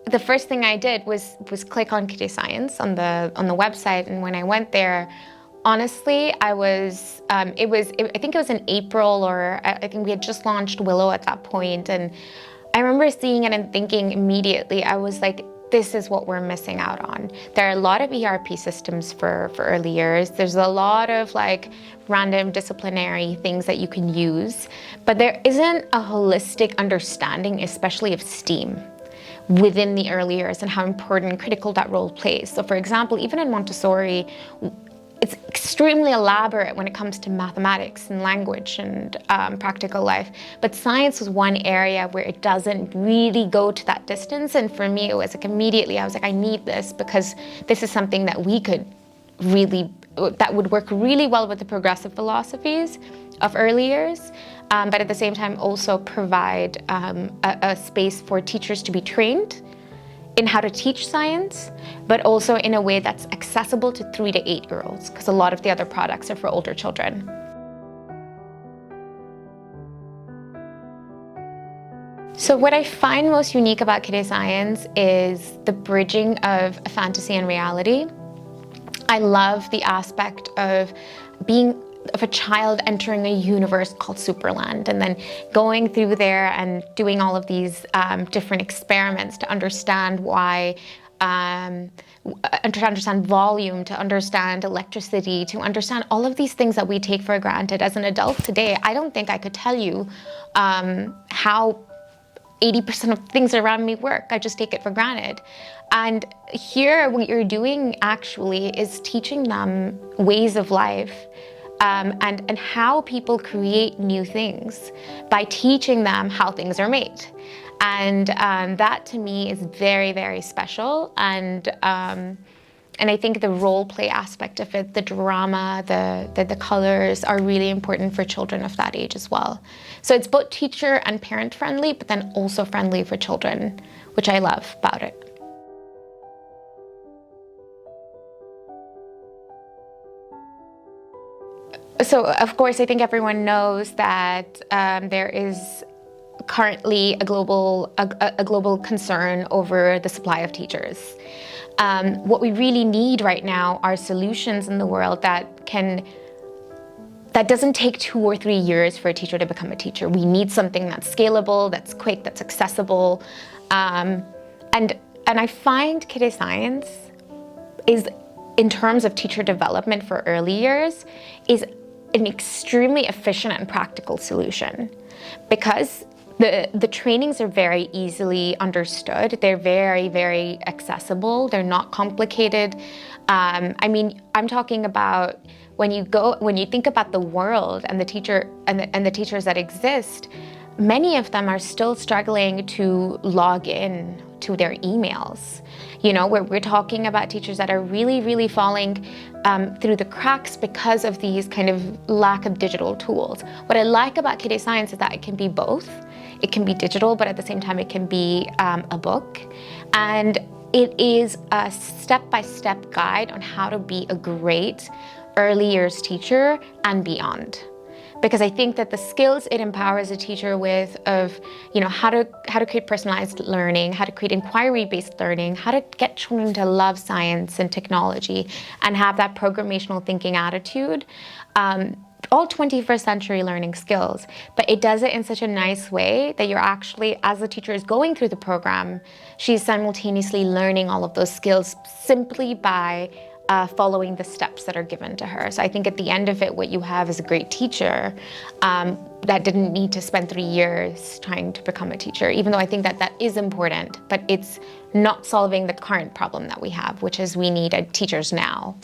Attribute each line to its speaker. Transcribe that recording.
Speaker 1: the first thing I did was click on KiDE Science on the website, and when I went there, honestly, I think it was in April, or I think we had just launched Willow at that point, and I remember seeing it and thinking immediately, I was like, this is what we're missing out on. There are a lot of ERP systems for early years. There's a lot of like random disciplinary things that you can use, but there isn't a holistic understanding, especially of STEAM, within the early years and how important and critical that role plays. So for example, even in Montessori, it's extremely elaborate when it comes to mathematics and language and practical life. But science was one area where it doesn't really go to that distance. And for me, it was like immediately, I was like, I need this because this is something that that would work really well with the progressive philosophies of early years. But at the same time, also provide a space for teachers to be trained in how to teach science, but also in a way that's accessible to 3 to 8-year-olds, because a lot of the other products are for older children. So what I find most unique about KiDE Science is the bridging of fantasy and reality. I love the aspect of a child entering a universe called Superland and then going through there and doing all of these different experiments to understand why, to understand volume, to understand electricity, to understand all of these things that we take for granted. As an adult today, I don't think I could tell you how 80% of things around me work. I just take it for granted. And here, what you're doing actually is teaching them ways of life and how people create new things by teaching them how things are made. And that to me is very, very special. And I think the role play aspect of it, the drama, the colors are really important for children of that age as well. So it's both teacher and parent friendly, but then also friendly for children, which I love about it. So, of course, I think everyone knows that there is currently a global concern over the supply of teachers. What we really need right now are solutions in the world that doesn't take 2 or 3 years for a teacher to become a teacher. We need something that's scalable, that's quick, that's accessible. And I find KiDE Science is, in terms of teacher development for early years, is an extremely efficient and practical solution, because the trainings are very easily understood. They're very, very accessible. They're not complicated. I mean, I'm talking about when you think about the world and the teachers that exist, many of them are still struggling to log in to their emails. You know, we're talking about teachers that are really, really falling through the cracks because of these kind of lack of digital tools. What I like about KiDE Science is that it can be both. It can be digital, but at the same time, it can be a book. And it is a step-by-step guide on how to be a great early years teacher and beyond. Because I think that the skills it empowers a teacher with of, you know, how to create personalized learning, how to create inquiry-based learning, how to get children to love science and technology and have that programmational thinking attitude, all 21st century learning skills. But it does it in such a nice way that you're actually, as the teacher is going through the program, she's simultaneously learning all of those skills simply by following the steps that are given to her. So I think at the end of it, what you have is a great teacher that didn't need to spend 3 years trying to become a teacher, even though I think that that is important, but it's not solving the current problem that we have, which is we need teachers now.